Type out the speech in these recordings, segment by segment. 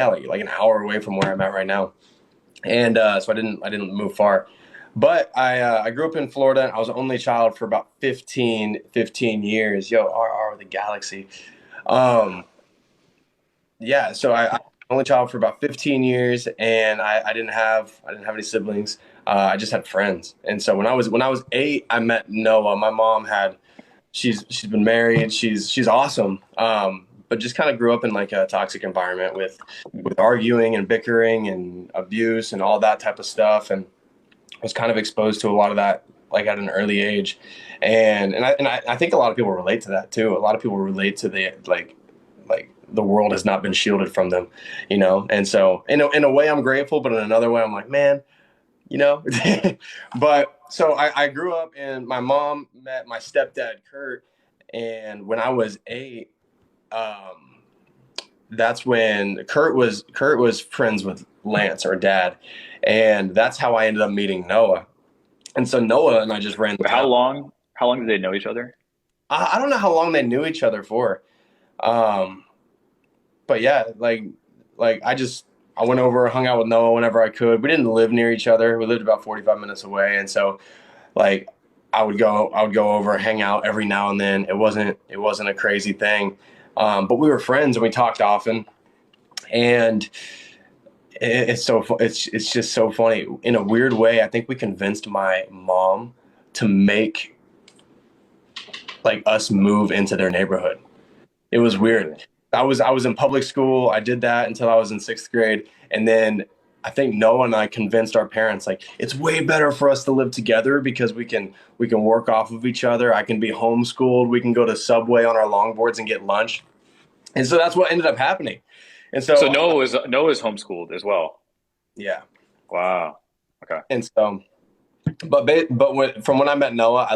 like an hour away from where I'm at right now. And so I didn't move far. But I grew up in Florida. And I was the only child for about 15 years. Yo, RR the galaxy. Um, yeah, so I was the only child for about 15 years, and I didn't have any siblings. I just had friends. And so when I was 8, I met Noah. My mom had she's been married. She's awesome. But just kind of grew up in like a toxic environment with arguing and bickering and abuse and all that type of stuff, and was kind of exposed to a lot of that like at an early age. And I think a lot of people relate to that too. A lot of people relate to the like the world has not been shielded from them, you know. And so in a way I'm grateful, but in another way I'm like, man, you know. But so I grew up, and my mom met my stepdad Kurt, and when I was 8, um, that's when Kurt was friends with Lance, our dad, and that's how I ended up meeting Noah. And so Noah and I just ran the How town. long? How long did they know each other? I don't know how long they knew each other for, um, but yeah, I went over, hung out with Noah whenever I could. We didn't live near each other. We lived about 45 minutes away, and so like I would go over, hang out every now and then. It wasn't a crazy thing, but we were friends and we talked often. And it's just so funny in a weird way. I think we convinced my mom to make like us move into their neighborhood. It was Really? weird. I was in public school. I did that until I was in 6th grade, and then I think Noah and I convinced our parents like it's way better for us to live together because we can work off of each other. I can be homeschooled. We can go to Subway on our longboards and get lunch, and so that's what ended up happening. And So so Noah's homeschooled as well. yeah, Wow. Okay. and so from when I met Noah,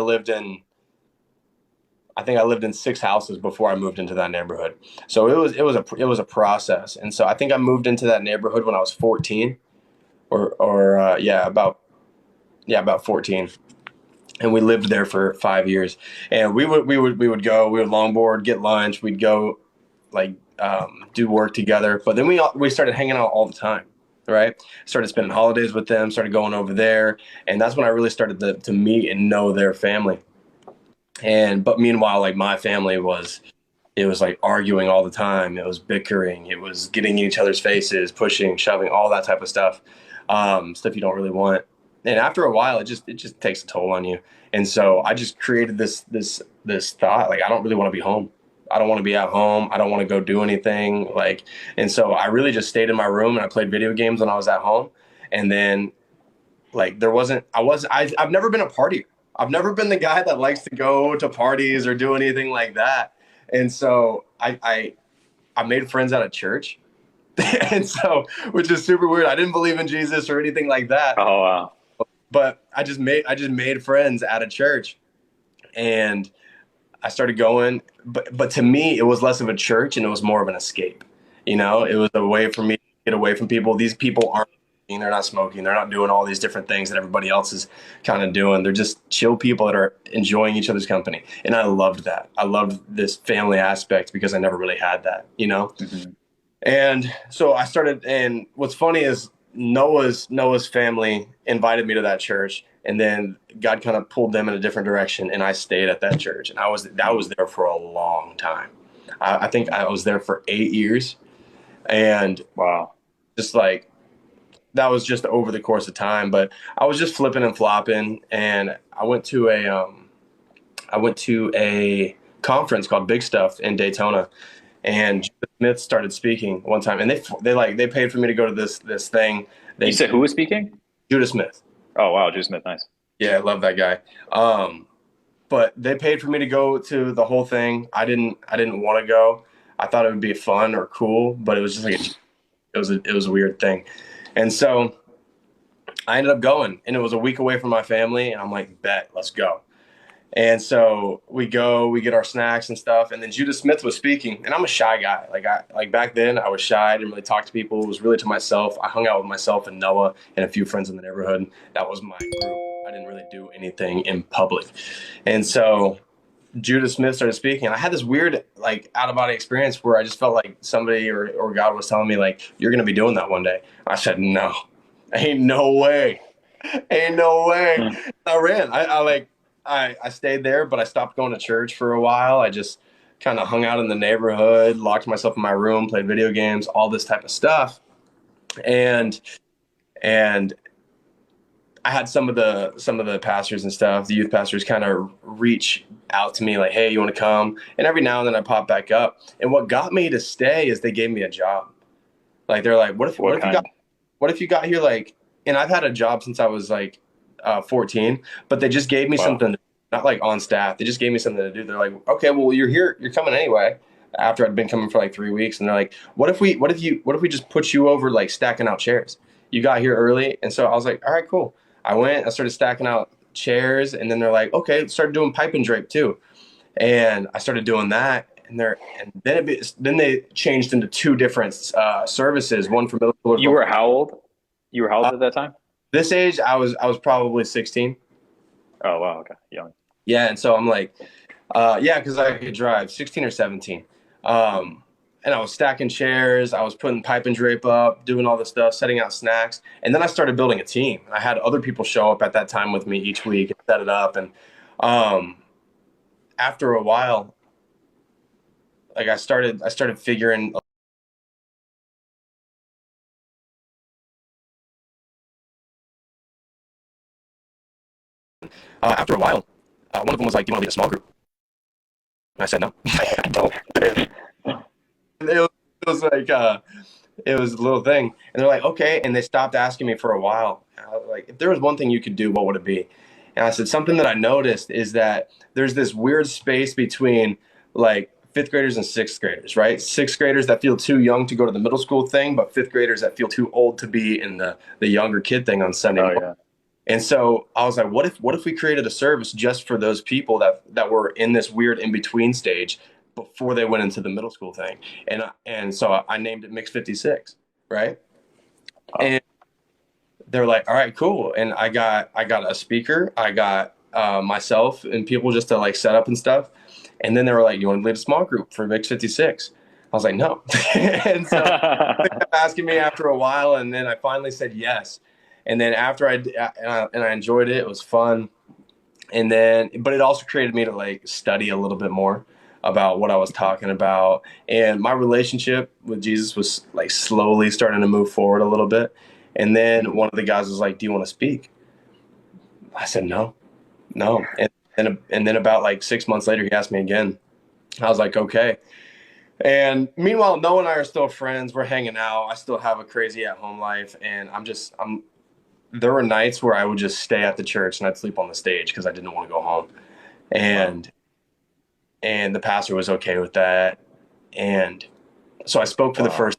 I think I lived in 6 houses before I moved into that neighborhood. So it was a process. And so I think I moved into that neighborhood when I was 14, or about 14. And we lived there for 5 years. And we would longboard, get lunch, we'd go like do work together. But then we started hanging out all the time. Right. Started spending holidays with them, started going over there. And that's when I really started to meet and know their family. But meanwhile, like my family it was like arguing all the time. It was bickering. It was getting in each other's faces, pushing, shoving, all that type of stuff. Stuff you don't really want. And after a while, it just takes a toll on you. And so I just created this thought, like I don't really want to be home. I don't want to be at home. I don't want to go do anything. And so I really just stayed in my room and I played video games when I was at home. And then like there wasn't I was I've never been a partier. I've never been the guy that likes to go to parties or do anything like that. And so I made friends at a church. And so, which is super weird. I didn't believe in Jesus or anything like that, Oh wow. but I just made friends at a church, and I started going. But to me, it was less of a church and it was more of an escape. It was a way for me to get away from people. These people aren't, they're not smoking, they're not doing all these different things that everybody else is kind of doing. They're just chill people that are enjoying each other's company. And I loved that. I loved this family aspect because I never really had that. Hmm. And so I started, and what's funny is Noah's family invited me to that church, and then God kind of pulled them in a different direction, and I stayed at that church, and I was there for a long time. I think I was there for 8 years, and Wow. just like that was just over the course of time. But I was just flipping and flopping, and I went to a conference called Big Stuff in Daytona, and Judah Smith started speaking one time, and they paid for me to go to this thing. You They said who was speaking? Judah Smith, Oh wow, Drew Smith. Nice. yeah, I love that guy. But they paid for me to go to the whole thing. I didn't want to go. I thought it would be fun or cool, but it was just like it was a weird thing, and so I ended up going, and it was a week away from my family, and I'm like, bet, let's go. And so we go, we get our snacks and stuff, and then Judah Smith was speaking, and I'm a shy guy. Like back then, I was shy. I didn't really talk to people. It was really to myself. I hung out with myself and Noah and a few friends in the neighborhood. That was my group. I didn't really do anything in public, and so Judah Smith started speaking. And I had this weird, like, out of body experience where I just felt like somebody or God was telling me, like, you're going to be doing that one day. I said, no, ain't no way. Ain't no way. Hmm. I ran. I stayed there, but I stopped going to church for a while. I just kind of hung out in the neighborhood, locked myself in my room, played video games, all this type of stuff. And, and I had some of the pastors and stuff, the youth pastors kind of reach out to me like, "Hey, you want to come?" And every now and then I pop back up. And what got me to stay is they gave me a job. Like they're like, "What What if you got kind? what if you got here like?" And I've had a job since I was like 14, but they just gave me Wow. something, not like on staff. They just gave me something to do. They're like, "Okay, well you're here, you're coming anyway." After I'd been coming for like 3 weeks, and they're like, what if we just put you over like stacking out chairs? You got here early, and so I was like, all right, cool. I went, I started stacking out chairs, and then they're like, okay, start doing pipe and drape too, and I started doing that, and then they changed into two different services, one for middle schoolers, You one were for how old? You were how old uh, at that time? this age. I was probably 16. Oh, wow. Okay. Young. Yeah, and so I'm like, yeah, because I could drive 16 or 17. Um, and I was stacking chairs, I was putting pipe and drape up, doing all this stuff, setting out snacks. And then I started building a team. I had other people show up at that time with me each week and set it up. And um, after a while, like I started figuring after a while, one of them was like, "Do you want to lead a small group?" And I said no. I don't. It was like it was a little thing, and they're like, okay, and they stopped asking me for a while. And I was like, if there was one thing you could do, what would it be? And I said, something that I noticed is that there's this weird space between like fifth graders and sixth graders, right? Sixth graders that feel too young to go to the middle school thing, but fifth graders that feel too old to be in the younger kid thing on Sunday Oh, morning. yeah. And so I was like, what if we created a service just for those people that were in this weird in between stage before they went into the middle school thing? And so I named it Mix 56, right? Wow. And they're like, all right, cool. And I got a speaker, I got myself and people just to like set up and stuff. And then they were like, you want to lead a small group for Mix 56? I was like, no. And so they kept asking me after a while, and then I finally said yes. And then after I enjoyed it, it was fun. And then, but it also created me to like study a little bit more about what I was talking about. And my relationship with Jesus was like slowly starting to move forward a little bit. And then one of the guys was like, "Do you want to speak?" I said, "No, no." And then about like 6 months later, he asked me again. I was like, "Okay." And meanwhile, Noah and I are still friends. We're hanging out. I still have a crazy at home life. And there were nights where I would just stay at the church and I'd sleep on the stage because I didn't want to go home. Wow. And the pastor was okay with that. And so I spoke for the Wow. first,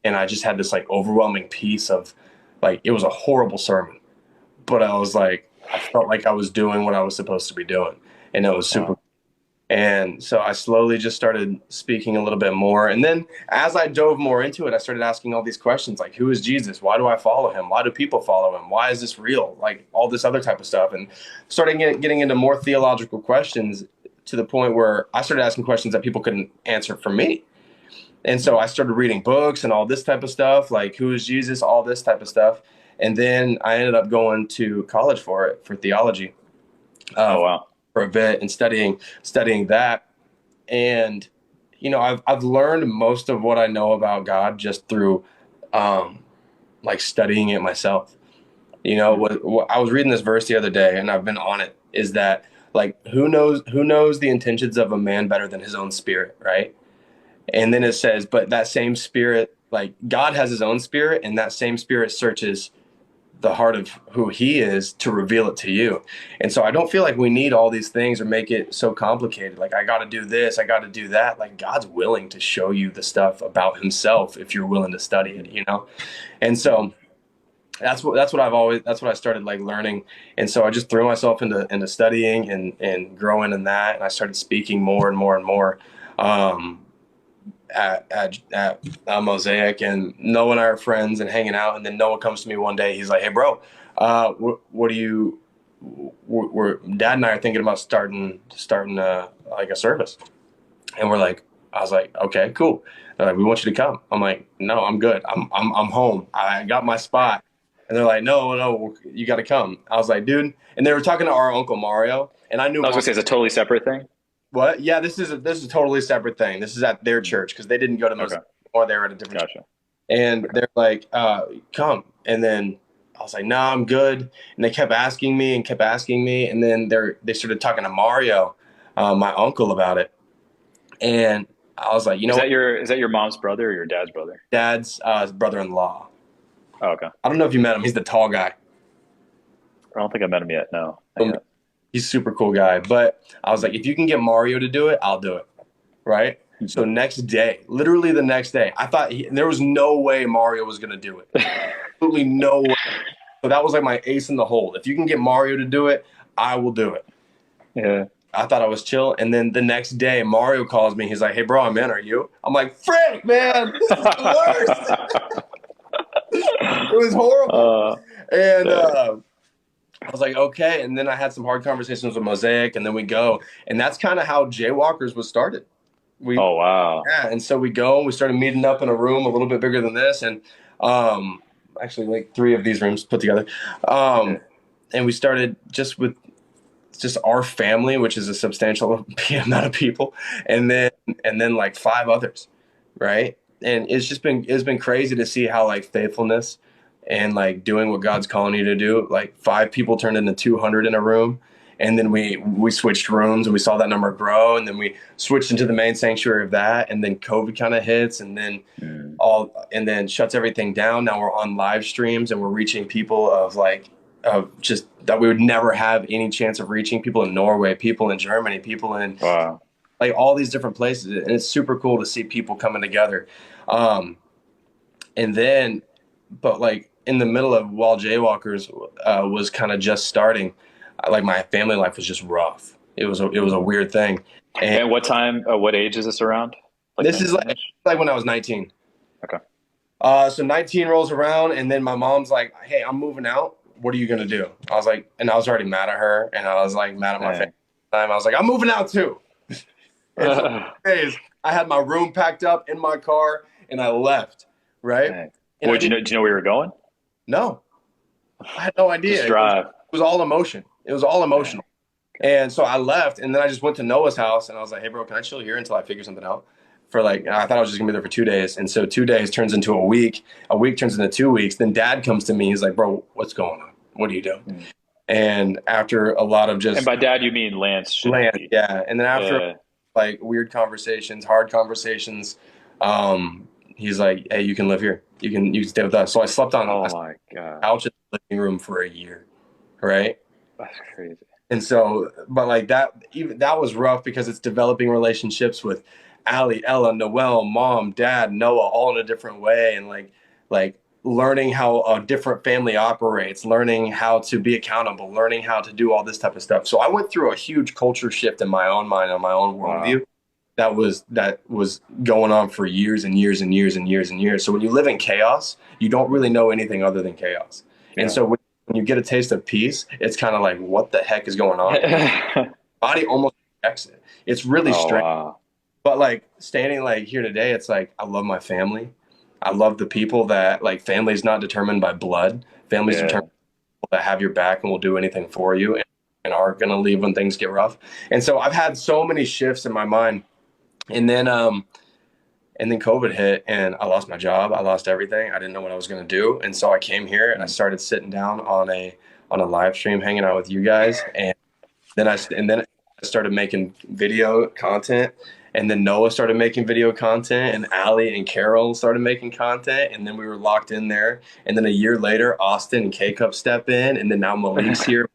and I just had this like overwhelming piece of like it was a horrible sermon, but I was like I felt like I was doing what I was supposed to be doing, and it was super. Wow. And so I slowly just started speaking a little bit more. And then as I dove more into it, I started asking all these questions like, who is Jesus? Why do I follow him? Why do people follow him? Why is this real? Like all this other type of stuff. And starting getting into more theological questions to the point where I started asking questions that people couldn't answer for me. And so I started reading books and all this type of stuff, like who is Jesus, all this type of stuff. And then I ended up going to college for it, for theology, uh, Oh, wow. for a bit and studying that. And I've learned most of what I know about God just through um, like studying it myself. Hmm. What I was reading this verse the other day, and I've been on it. Is that like who knows the intentions of a man better than his own spirit, right? And then it says, but that same spirit, like God has his own spirit, and that same spirit searches the heart of who he is to reveal it to you. And so I don't feel like we need all these things or make it so complicated. Like I got to do this, I got to do that. Like God's willing to show you the stuff about himself if you're willing to study it. And so that's what I started like learning. And so I just threw myself into studying and growing in that. And I started speaking more and more and more. Um, at Mosaic, and Noah and I are friends and hanging out. And then Noah comes to me one day. He's like, "Hey, bro, what do you? we're Dad and I are thinking about starting like a service, and I was like, okay, cool. They're like, we want you to come. I'm like, no, I'm good. I'm home. I got my spot. And they're like, no, no, you got to come. I was like, dude. And they were talking to our uncle Mario, and I knew I was gonna say it's a totally separate thing. what? Yeah, this is a totally separate thing. This is at their Mm. church because they didn't go to Okay, Mosaic or they were at a different church. gotcha. And Okay. they're like, come. And then I was like, no, I'm good. And they kept asking me and kept asking me. And then they started talking to Mario, my uncle, about it. And I was like, you know what? Is that your mom's brother or your dad's brother? Dad's brother-in-law. Oh, okay. I don't know if you met him. He's the tall guy. I don't think I met him yet. No, not yet. He's a super cool guy. But I was like, if you can get Mario to do it, I'll do it. Right? So next day, literally the next day, I thought there was no way Mario was going to do it. Absolutely no way. So that was like my ace in the hole. If you can get Mario to do it, I will do it. Yeah. I thought I was chill. And then the next day, Mario calls me. He's like, hey, bro, I'm in. Are you? I'm like, frick, man. This is the worst. It was horrible. And I was like, okay. And then I had some hard conversations with Mosaic, and then we go. And that's kind of how Jaywalkers was started. Oh, wow. Yeah, and so we go and we started meeting up in a room a little bit bigger than this, and actually like 3 of these rooms put together. Yeah. And we started just with just our family, which is a substantial amount of people, and then like 5 others, right? And it's been crazy to see how like faithfulness and like doing what God's calling you to do, like 5 people turned into 200 in a room. And then we switched rooms and we saw that number grow. And then we switched into the main sanctuary of that. And then COVID kind of hits and then shuts everything down. Now we're on live streams and we're reaching people of just that we would never have any chance of reaching, people in Norway, people in Germany, people in Wow. like all these different places. And it's super cool to see people coming together. And then, but like in the middle of while Jaywalkers was kind of just starting, like my family life was just rough. It was a weird thing. And And what age is this around? Like this is 19-ish? like when I was 19. Okay. So 19 rolls around, and then my mom's like, "Hey, I'm moving out. What are you gonna do?" I was like, and I was already mad at her, and I was like mad at my family. At the time. I was like, "I'm moving out too." And so days, I had my room packed up in my car, and I left. Right? Dang. And Would you know? Do you know where you were going? no, I had no idea. Just drive. It was all emotion. It was all Dang. emotional. And so I left, and then I just went to Noah's house, and I was like, "Hey, bro, can I chill here until I figure something out?" For like, I thought I was just gonna be there for 2 days, and so 2 days turns into a week turns into 2 weeks. Then Dad comes to me, he's like, "Bro, what's going on? What are you doing?" Mm. And after a lot of And just by dad, you mean Lance land, Schnacky. yeah, and then after Yeah. like weird conversations, hard conversations, he's like, "Hey, you can live here. You can stay with us." So I slept on Oh a my God. couch in the living room for a year, right? That's crazy. And so, but like that, even that was rough because it's developing relationships with Allie, Ella, Noel, mom, dad, Noah, all in a different way. And like learning how a different family operates, learning how to be accountable, learning how to do all this type of stuff. So I went through a huge culture shift in my own mind and my own Wow. worldview that was going on for years and years and years and years and years. So when you live in chaos, you don't really know anything other than chaos. And Yeah. so when you get a taste of peace, it's kind of like, what the heck is going on? And your body almost rejects it. It's really Oh strange. wow. But like standing like here today, it's like I love my family. I love the people that like family's not determined by blood. Family's Yeah. determined by people that have your back and will do anything for you and aren't gonna leave when things get rough. And so I've had so many shifts in my mind. And then COVID hit and I lost my job. I lost everything. I didn't know what I was going to do. And so I came here and I started sitting down on a live stream, hanging out with you guys. And then I started making video content. And then Noah started making video content and Allie and Carol started making content. And then we were locked in there. And then a year later, Austin and K-Cup step in. And then now Malik's here.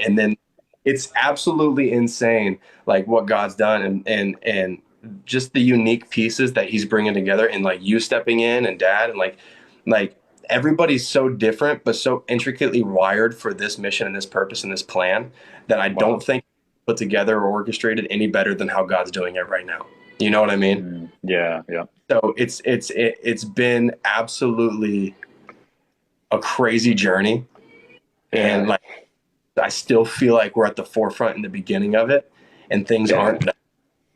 And then it's absolutely insane, like what God's done and just the unique pieces that he's bringing together and like you stepping in and dad and like everybody's so different but so intricately wired for this mission and this purpose and this plan that I Wow. don't think put together or orchestrated any better than how God's doing it right now. You know what I mean? Yeah. Yeah. So it's been absolutely a crazy journey. And like I still feel like we're at the forefront in the beginning of it, and things Yeah. aren't.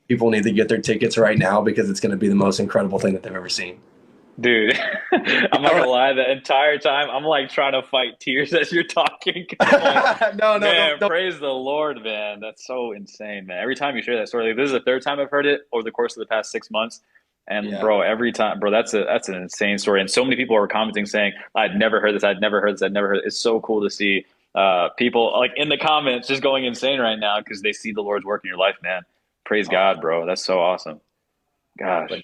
People need to get their tickets right now because it's going to be the most incredible thing that they've ever seen. Dude, You I'm not know gonna what lie, the entire time I'm like trying to fight tears as you're talking because I'm like, no, no, man, no. praise the Lord, man. That's so insane, man. Every time you share that story, like, this is the third time I've heard it over the course of the past 6 months. And Yeah. bro, every time, bro, that's an insane story. And so many people are commenting saying, I'd never heard this, I'd never heard this, I'd never heard it. It's so cool to see people like in the comments just going insane right now because they see the Lord's work in your life, man. Praise Oh, God, bro. That's so awesome. like Gosh.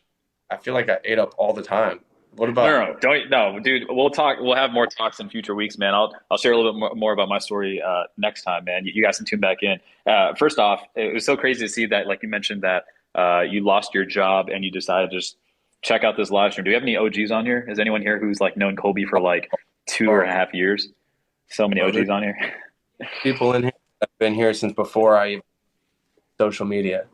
I feel like I ate up all the time. What No, about? no, no, don't no, dude. We'll talk. We'll have more talks in future weeks, man. I'll share a little bit more about my story next time, man. You guys can tune back in. First off, it was so crazy to see that, like you mentioned, that you lost your job and you decided to just check out this live stream. Do we have any OGs on here? Is anyone here who's like known Colby for like two Oh, and a half years? So many bro, there's OGs on here. people in here that have been here since before I even social media.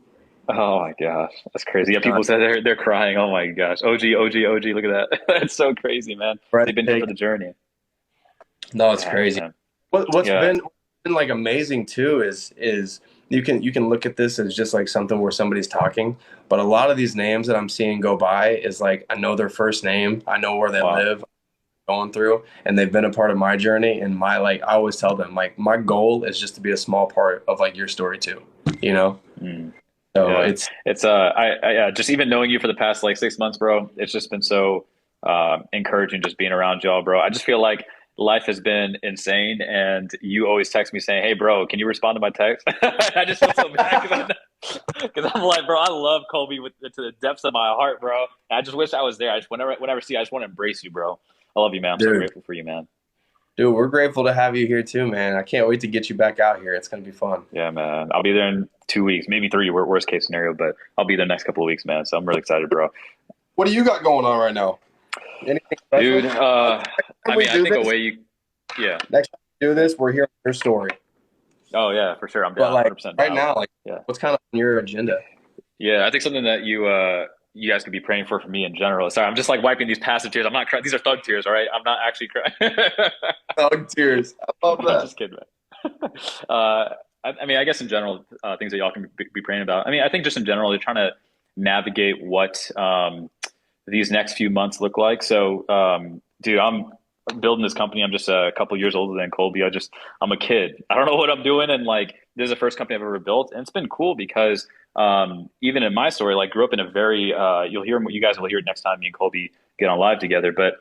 Oh my gosh, that's crazy. It's Yeah, people not said they're crying. Oh my gosh, OG, OG, OG. Look at that. That's so crazy, man. They've been here for breathtaking. the journey. No, it's Yeah, crazy. man. What's Yeah. been like amazing too is you can look at this as just like something where somebody's talking, but a lot of these names that I'm seeing go by is like I know their first name, I know where they Wow. live, going through, and they've been a part of my journey. And my like I always tell them like my goal is just to be a small part of like your story too, you know. Mm. So Yeah, it's it's yeah, just even knowing you for the past like 6 months, bro, it's just been so encouraging just being around y'all, bro. I just feel like life has been insane, and you always text me saying, "Hey, bro, can you respond to my text?" I just feel so bad because I'm like, bro, I love Colby with to the depths of my heart, bro. And I just wish I was there. I just whenever I see, you, I just want to embrace you, bro. I love you, man. I'm so dude, grateful for you, man. dude, we're grateful to have you here too, man. I can't wait to get you back out here. It's gonna be fun. Yeah, man. I'll be there in 2 weeks, maybe three, worst case scenario, but I'll be there next couple of weeks, man. So I'm really excited, bro. What do you got going on right now? Anything Dude, special? Next time I we mean, I do think a this, way you, yeah. next time we do this, we're hearing your story. Oh, yeah, for sure. I'm But down, like 100% right down. now, like Yeah. what's kind of on your agenda? Yeah, I think something that you guys could be praying for me in general. Sorry, I'm just like wiping these passive tears. I'm not crying. These are thug tears, all right? I'm not actually crying. Dog tears. I love I'm that. just kidding, man. I mean, I guess in general, things that y'all can be praying about. I mean, I think just in general, they're trying to navigate what these next few months look like. So, dude, I'm building this company. I'm just a couple years older than Colby. I'm a kid. I don't know what I'm doing, and like, this is the first company I've ever built, and it's been cool because even in my story, like, grew up in a very you guys will hear it next time me and Colby get on live together, but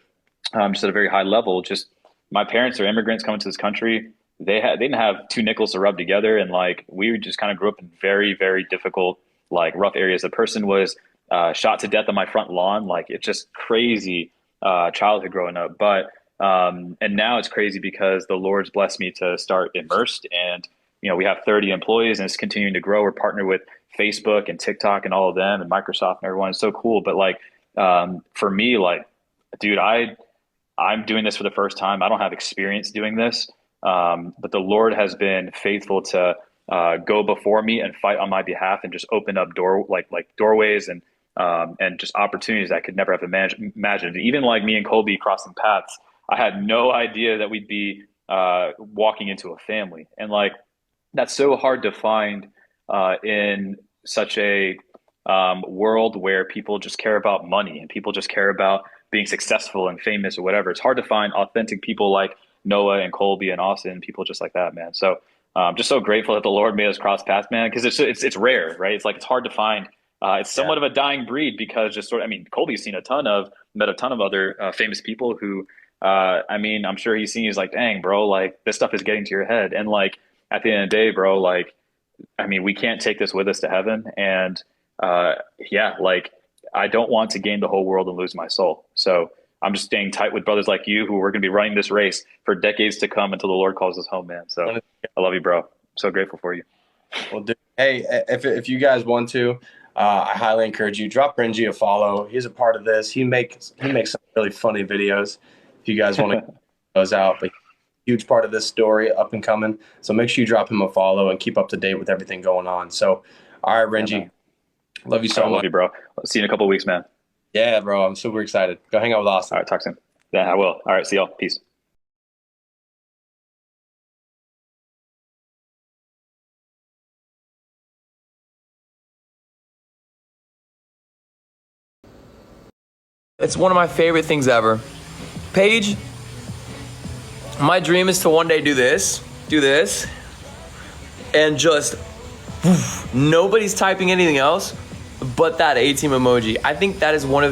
just at a very high level, just my parents are immigrants coming to this country. They didn't have two nickels to rub together, and like we just kind of grew up in very very difficult like rough areas. The person was shot to death on my front lawn. Like it's just crazy childhood growing up. But and now it's crazy because the Lord's blessed me to start Immersed, and we have 30 employees, and it's continuing to grow. We're partnered with Facebook and TikTok and all of them, and Microsoft and everyone. It's so cool. But like for me, like, dude, I'm doing this for the first time. I don't have experience doing this, but the Lord has been faithful to go before me and fight on my behalf, and just open up like doorways and just opportunities I could never have imagined. Even like me and Colby crossing paths, I had no idea that we'd be walking into a family, and like that's so hard to find in such a world where people just care about money and people just care about being successful and famous or whatever. It's hard to find authentic people like Noah and Colby and Austin and people just like that, man. So just so grateful that the Lord made us cross paths, man, because it's rare, right? It's like it's hard to find. It's Yeah. somewhat of a dying breed because just sort of, I mean, Colby's seen met a ton of other famous people who, I mean, I'm sure he's seen, he's like, dang, bro, like this stuff is getting to your head. And like at the end of the day, bro, like, I mean, we can't take this with us to heaven. And yeah, like I don't want to gain the whole world and lose my soul. So I'm just staying tight with brothers like you who are going to be running this race for decades to come until the Lord calls us home, man. So I love you, bro. So grateful for you. Well, dude, hey, if you guys want to, I highly encourage you. Drop Renji a follow. He's a part of this. He makes some really funny videos. If you guys want to check those out, but huge part of this story, up and coming. So make sure you drop him a follow and keep up to date with everything going on. So, all right, Yeah, Renji, man. love you All so right, love much. you, bro. See you in a couple of weeks, man. Yeah, bro, I'm super excited. Go hang out with All Austin. right, talk soon. Yeah, I will. All right, see y'all. Peace. It's one of my favorite things ever. Paige, my dream is to one day do this, and just nobody's typing anything else but that A-team emoji. I think that is one of